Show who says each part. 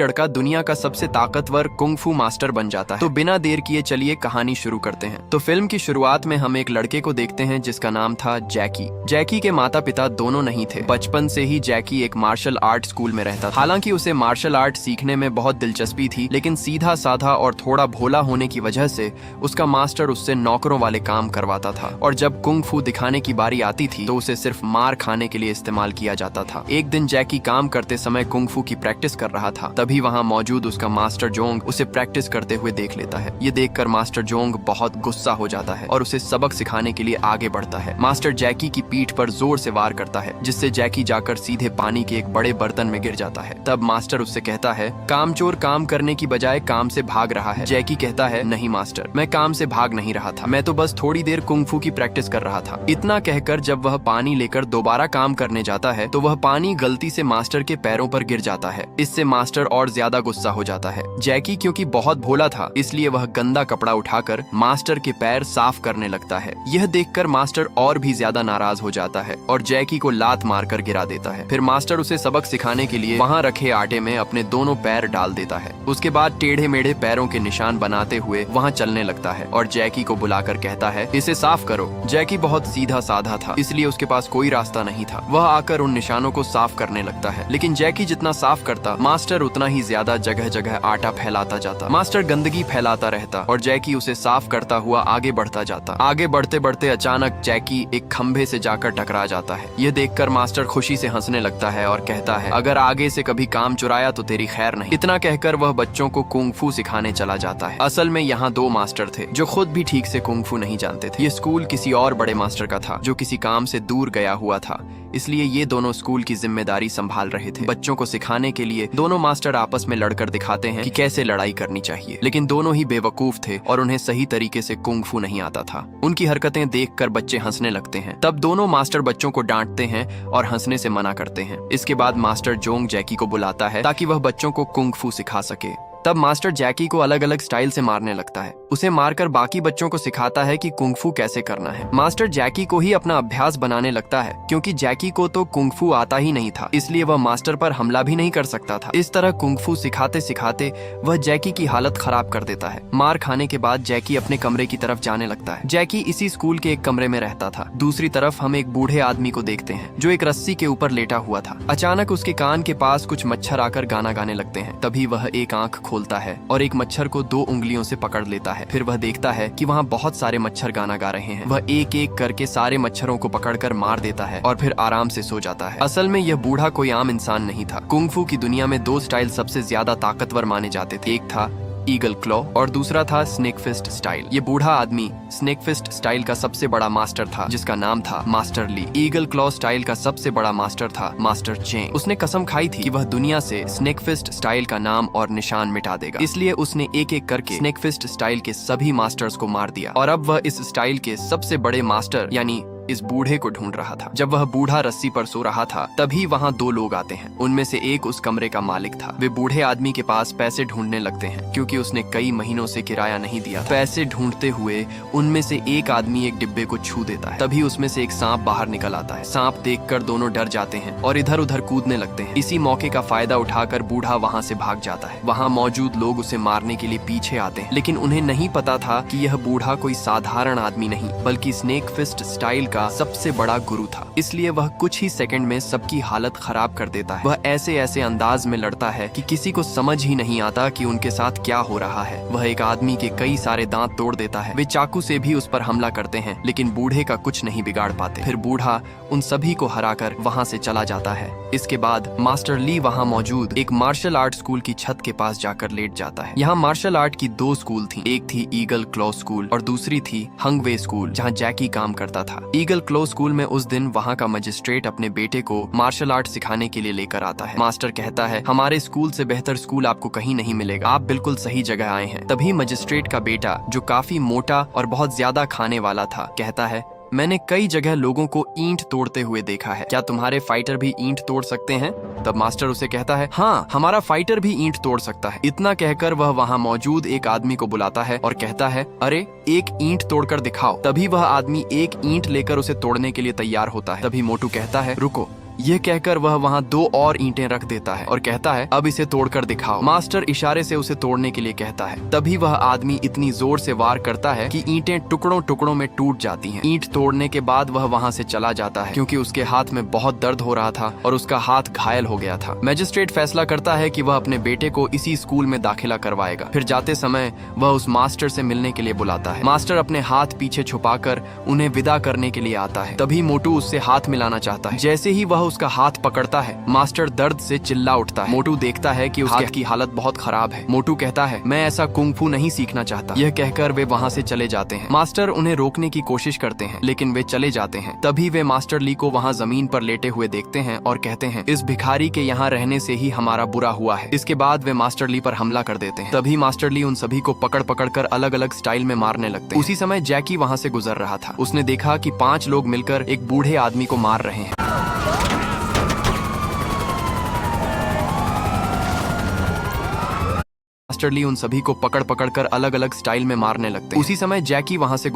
Speaker 1: लड़का दुनिया का सबसे ताकतवर कुंग-फू मास्टर बन जाता है। तो बिना देर किए चलिए कहानी शुरू करते हैं। तो फिल्म की शुरुआत में हम एक लड़के को देखते हैं जिसका नाम था जैकी। जैकी के माता पिता दोनों नहीं थे। बचपन से ही जैकी एक मार्शल आर्ट स्कूल में रहता था। हालांकि उसे मार्शल आर्ट सीखने में बहुत दिलचस्पी थी, लेकिन सीधा साधा और थोड़ा भोला होने की वजह से उसका मास्टर उससे नौकरों वाले काम करवाता था। और जब कुंग-फू दिखाने की बारी आती थी तो उसे सिर्फ मार खाने के लिए इस्तेमाल किया जाता था। एक दिन जैकी काम करते समय कुंग-फू की प्रैक्टिस कर रहा था। तभी वहाँ मौजूद उसका मास्टर जोंग उसे प्रैक्टिस करते हुए देख लेता है। ये देखकर मास्टर जोंग बहुत गुस्सा हो जाता है और उसे सबक सिखाने के लिए आगे बढ़ता है। मास्टर जैकी की पीठ पर जोर से वार करता है, जिससे जैकी जाकर सीधे पानी के एक बड़े बर्तन में गिर जाता है। तब मास्टर उससे कहता है, कामचोर काम करने की बजाय काम से भाग रहा है। जैकी कहता है, नहीं मास्टर, मैं काम से भाग नहीं रहा था, मैं तो बस थोड़ी देर कुंग-फू की प्रैक्टिस कर रहा था। इतना कहकर जब वह पानी लेकर दोबारा काम करने जाता है तो वह पानी गलती से मास्टर के पैरों पर गिर जाता है। इससे मास्टर और ज्यादा गुस्सा हो जाता है। जैकी क्योंकि बहुत भोला था, इसलिए वह गंदा कपड़ा उठाकर मास्टर के पैर साफ करने लगता है। यह देखकर मास्टर और भी ज्यादा नाराज हो जाता है और जैकी को लात मारकर गिरा देता है। फिर मास्टर उसे सबक सिखाने के लिए वहां रखे आटे में अपने दोनों पैर डाल देता है। उसके बाद टेढ़े मेढ़े पैरों के निशान बनाते हुए वहां चलने लगता है और जैकी को बुलाकर कहता है, इसे साफ करो। जैकी बहुत सीधा साधा था, इसलिए उसके पास कोई रास्ता नहीं था। वह आकर उन निशानों को साफ करने लगता है, लेकिन जैकी जितना साफ करता, मास्टर उतना ही ज्यादा जगह जगह आटा फैलाता जाता। मास्टर गंदगी फैलाता रहता और जैकी उसे साफ करता हुआ आगे बढ़ता जाता। आगे बढ़ते बढ़ते अचानक जैकी एक खंभे से जाकर टकरा जाता है। यह देखकर मास्टर खुशी से हंसने लगता है और कहता है, अगर आगे से कभी काम चुराया तो तेरी खैर नहीं। इतना कहकर वह बच्चों को कुंग-फू सिखाने चला जाता है। असल में यहाँ दो मास्टर थे जो खुद भी ठीक से कुंग-फू नहीं जानते थे। ये स्कूल किसी और बड़े मास्टर का था जो किसी काम से दूर गया हुआ था, इसलिए ये दोनों स्कूल की जिम्मेदारी संभाल रहे थे। बच्चों को सिखाने के लिए दोनों मास्टर आपस में लड़कर दिखाते हैं कि कैसे लड़ाई करनी चाहिए, लेकिन दोनों ही बेवकूफ थे और उन्हें सही तरीके से कुंग-फू नहीं आता था। उनकी हरकतें देखकर बच्चे हंसने लगते हैं। तब दोनों मास्टर बच्चों को डांटते हैं और हंसने से मना करते हैं। इसके बाद मास्टर जोंग जैकी को बुलाता है ताकि वह बच्चों को कुंग-फू सिखा सके। तब मास्टर जैकी को अलग अलग स्टाइल से मारने लगता है। उसे मारकर बाकी बच्चों को सिखाता है कि कुंग-फू कैसे करना है। मास्टर जैकी को ही अपना अभ्यास बनाने लगता है, क्योंकि जैकी को तो कुंग-फू आता ही नहीं था, इसलिए वह मास्टर पर हमला भी नहीं कर सकता था। इस तरह कुंग-फू सिखाते सिखाते वह जैकी की हालत खराब कर देता है। मार खाने के बाद जैकी अपने कमरे की तरफ जाने लगता है। जैकी इसी स्कूल के एक कमरे में रहता था। दूसरी तरफ हम एक बूढ़े आदमी को देखते हैं जो एक रस्सी के ऊपर लेटा हुआ था। अचानक उसके कान के पास कुछ मच्छर आकर गाना गाने लगते हैं। तभी वह एक आंख खोलता है और एक मच्छर को 2 उंगलियों से पकड़ लेता है। फिर वह देखता है कि वहाँ बहुत सारे मच्छर गाना गा रहे हैं। वह एक एक करके सारे मच्छरों को पकड़कर मार देता है और फिर आराम से सो जाता है। असल में यह बूढ़ा कोई आम इंसान नहीं था। कुंग-फू की दुनिया में 2 स्टाइल सबसे ज्यादा ताकतवर माने जाते थे। एक था ईगल क्लॉ और दूसरा था स्नेक फिस्ट स्टाइल। ये बूढ़ा आदमी स्नेक फिस्ट स्टाइल का सबसे बड़ा मास्टर था, जिसका नाम था मास्टर ली। ईगल क्लॉ स्टाइल का सबसे बड़ा मास्टर था मास्टर चेंग। उसने कसम खाई थी कि वह दुनिया से स्नेक फिस्ट स्टाइल का नाम और निशान मिटा देगा, इसलिए उसने एक एक करके स्नेक फिस्ट स्टाइल के सभी मास्टर्स को मार दिया और अब वह इस स्टाइल के सबसे बड़े मास्टर यानी इस बूढ़े को ढूंढ रहा था। जब वह बूढ़ा रस्सी पर सो रहा था तभी वहाँ 2 लोग आते हैं। उनमें से एक उस कमरे का मालिक था। वे बूढ़े आदमी के पास पैसे ढूंढने लगते हैं, क्योंकि उसने कई महीनों से किराया नहीं दिया। पैसे ढूंढते हुए उनमें से एक आदमी एक डिब्बे को छू देता है। तभी उसमें से एक सांप बाहर निकल आता है। सांप देखकर दोनों डर जाते हैं और इधर उधर कूदने लगते हैं। इसी मौके का फायदा उठाकर बूढ़ा वहाँ से भाग जाता है। वहाँ मौजूद लोग उसे मारने के लिए पीछे आते हैं, लेकिन उन्हें नहीं पता था कि यह बूढ़ा कोई साधारण आदमी नहीं, बल्कि स्नेक फिस्ट स्टाइल का सबसे बड़ा गुरु था। इसलिए वह कुछ ही सेकंड में सबकी हालत खराब कर देता है। वह ऐसे ऐसे अंदाज में लड़ता है कि किसी को समझ ही नहीं आता कि उनके साथ क्या हो रहा है। वह एक आदमी के कई सारे दांत तोड़ देता है। वे चाकू से भी उस पर हमला करते हैं, लेकिन बूढ़े का कुछ नहीं बिगाड़ पाते। फिर बूढ़ा उन सभी को हराकर वहाँ से चला जाता है। इसके बाद मास्टर ली वहाँ मौजूद एक मार्शल आर्ट स्कूल की छत के पास जाकर लेट जाता है। यहाँ मार्शल आर्ट की 2 स्कूल थी। एक थी ईगल क्लॉ स्कूल और दूसरी थी हंगवे स्कूल, जहाँ जैकी काम करता था। ईगल क्लॉ स्कूल में उस दिन वहाँ का मजिस्ट्रेट अपने बेटे को मार्शल आर्ट सिखाने के लिए लेकर आता है। मास्टर कहता है, हमारे स्कूल से बेहतर स्कूल आपको कहीं नहीं मिलेगा, आप बिल्कुल सही जगह आए हैं। तभी मजिस्ट्रेट का बेटा, जो काफी मोटा और बहुत ज्यादा खाने वाला था, कहता है, मैंने कई जगह लोगों को ईंट तोड़ते हुए देखा है, क्या तुम्हारे फाइटर भी ईंट तोड़ सकते हैं? तब मास्टर उसे कहता है, हाँ, हमारा फाइटर भी ईंट तोड़ सकता है। इतना कहकर वह वहाँ मौजूद एक आदमी को बुलाता है और कहता है, अरे एक ईंट तोड़कर दिखाओ। तभी वह आदमी एक ईंट लेकर उसे तोड़ने के लिए तैयार होता है। तभी मोटू कहता है, रुको, यह कहकर वह वहाँ 2 और ईंटें रख देता है और कहता है अब इसे तोड़कर दिखाओ। मास्टर इशारे से उसे तोड़ने के लिए कहता है। तभी वह आदमी इतनी जोर से वार करता है कि ईंटें टुकड़ों टुकड़ों में टूट जाती हैं। ईंट तोड़ने के बाद वह वहाँ से चला जाता है क्योंकि उसके हाथ में बहुत दर्द हो रहा था और उसका हाथ घायल हो गया था। मैजिस्ट्रेट फैसला करता है कि वह अपने बेटे को इसी स्कूल में दाखिला करवाएगा। फिर जाते समय वह उस मास्टर से मिलने के लिए बुलाता है। मास्टर अपने हाथ पीछे छुपाकर उन्हें विदा करने के लिए आता है। तभी मोटू उससे हाथ मिलाना चाहता है। जैसे ही वह उसका हाथ पकड़ता है, मास्टर दर्द से चिल्ला उठता है। मोटू देखता है कि उसके हाथ की हालत बहुत खराब है। मोटू कहता है मैं ऐसा कुंग-फू नहीं सीखना चाहता। यह कहकर वे वहाँ से चले जाते हैं। मास्टर उन्हें रोकने की कोशिश करते हैं लेकिन वे चले जाते हैं। तभी वे मास्टर ली को वहाँ जमीन पर लेटे हुए देखते हैं और कहते हैं इस भिखारी के यहाँ रहने से ही हमारा बुरा हुआ है। इसके बाद वे मास्टर ली पर हमला कर देते हैं। तभी मास्टर ली उन सभी को पकड़ पकड़ कर अलग अलग स्टाइल में मारने लगते हैं। उसी समय जैकी वहाँ से गुजर रहा था। उसने देखा कि 5 लोग मिलकर एक बूढ़े आदमी को मार रहे हैं। मास्टर ली उन सभी को पकड़ पकड़ कर अलग अलग स्टाइल में मारने लगते हैं। उसी समय जैकी वहाँ से